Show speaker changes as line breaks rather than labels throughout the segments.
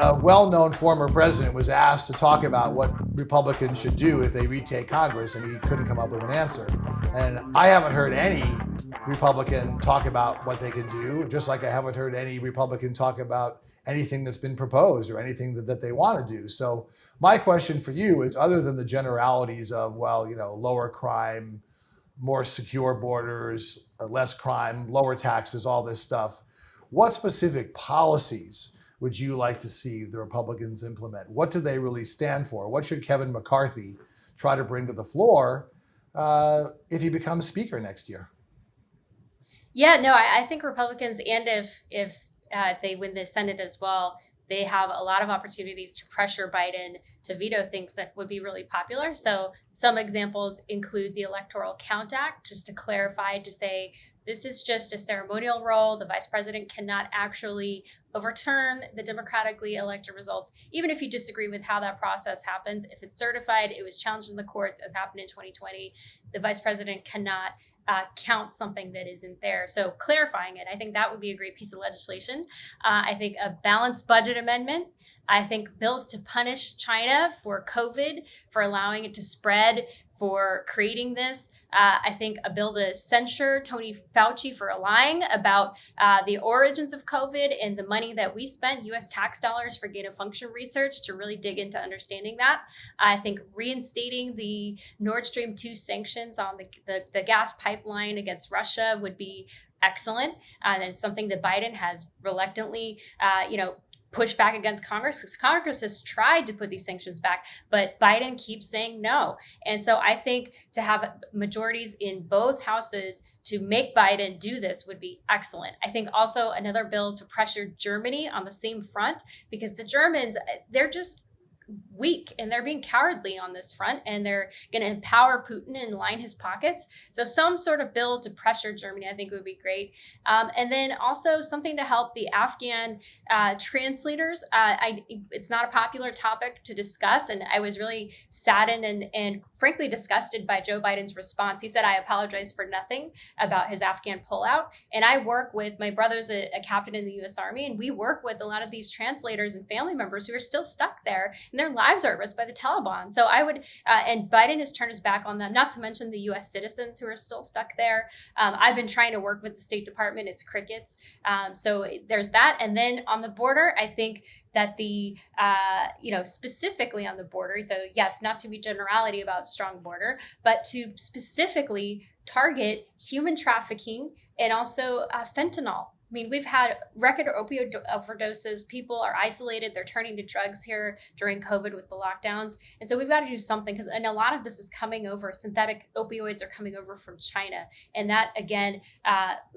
a well-known former president was asked to talk about what Republicans should do if they retake Congress, and he couldn't come up with an answer. And I haven't heard any Republican talk about what they can do, just like I haven't heard any Republican talk about anything that's been proposed or anything that they want to do. So my question for you is, other than the generalities of, well, lower crime, more secure borders, less crime, lower taxes, all this stuff, what specific policies would you like to see the Republicans implement? What do they really stand for? What should Kevin McCarthy try to bring to the floor if he becomes Speaker next year?
Yeah, no, I think Republicans, and if they win the Senate as well, they have a lot of opportunities to pressure Biden to veto things that would be really popular. So some examples include the Electoral Count Act, just to clarify, to say this is just a ceremonial role. The vice president cannot actually overturn the democratically elected results, even if you disagree with how that process happens. If it's certified, it was challenged in the courts, as happened in 2020, the vice president cannot count something that isn't there. So clarifying it, I think that would be a great piece of legislation. I think a balanced budget amendment. I think bills to punish China for COVID, for allowing it to spread, for creating this. I think a bill to censure Tony Fauci for lying about the origins of COVID and the money that we spent, U.S. tax dollars, for gain of function research to really dig into understanding that. I think reinstating the Nord Stream 2 sanctions on the gas pipeline against Russia would be excellent. And it's something that Biden has reluctantly, push back against Congress, because Congress has tried to put these sanctions back, but Biden keeps saying no. And so I think to have majorities in both houses to make Biden do this would be excellent. I think also another bill to pressure Germany on the same front, because the Germans, they're just weak and they're being cowardly on this front, and they're going to empower Putin and line his pockets. So some sort of bill to pressure Germany, I think, would be great. And then also something to help the Afghan translators. It's not a popular topic to discuss, and I was really saddened and frankly disgusted by Joe Biden's response. He said, "I apologize for nothing," about his Afghan pullout. And I work with, my brother's a captain in the U.S. Army, and we work with a lot of these translators and family members who are still stuck there, and their lives are at risk by the Taliban. So I would, and Biden has turned his back on them, not to mention the U.S. citizens who are still stuck there. I've been trying to work with the State Department. It's crickets. So there's that. And then on the border, I think that the, specifically on the border, so yes, not to be generality about strong border, but to specifically target human trafficking and also fentanyl. I mean, we've had record opioid overdoses. People are isolated. They're turning to drugs here during COVID with the lockdowns. And so we've got to do something, and a lot of this is coming over. Synthetic opioids are coming over from China. And that, again,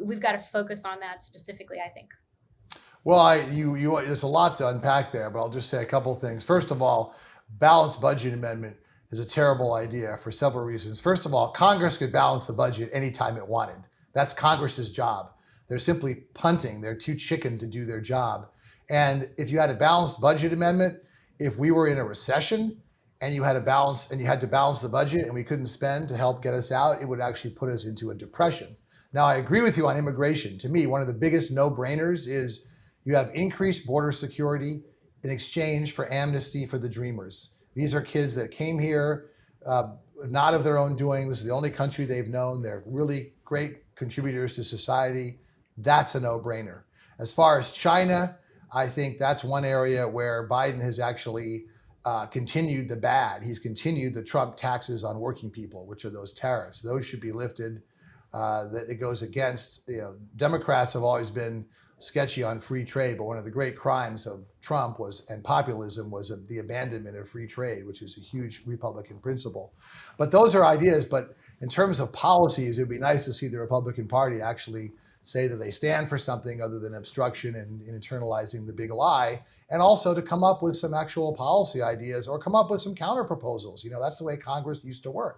we've got to focus on that specifically, I think.
Well, there's a lot to unpack there, but I'll just say a couple of things. First of all, balanced budget amendment is a terrible idea for several reasons. First of all, Congress could balance the budget anytime it wanted. That's Congress's job. They're simply punting. They're too chicken to do their job. And if you had a balanced budget amendment, if we were in a recession and you had to balance the budget and we couldn't spend to help get us out, it would actually put us into a depression. Now, I agree with you on immigration. To me, one of the biggest no-brainers is you have increased border security in exchange for amnesty for the Dreamers. These are kids that came here not of their own doing. This is the only country they've known. They're really great contributors to society. That's a no-brainer. As far as China, I think that's one area where Biden has actually continued the bad. He's continued the Trump taxes on working people, which are those tariffs. Those should be lifted. That it goes against, Democrats have always been sketchy on free trade, but one of the great crimes of Trump and populism was the abandonment of free trade, which is a huge Republican principle. But those are ideas. But in terms of policies, it'd be nice to see the Republican Party actually say that they stand for something other than obstruction and internalizing the big lie, and also to come up with some actual policy ideas or come up with some counter proposals. That's the way Congress used to work.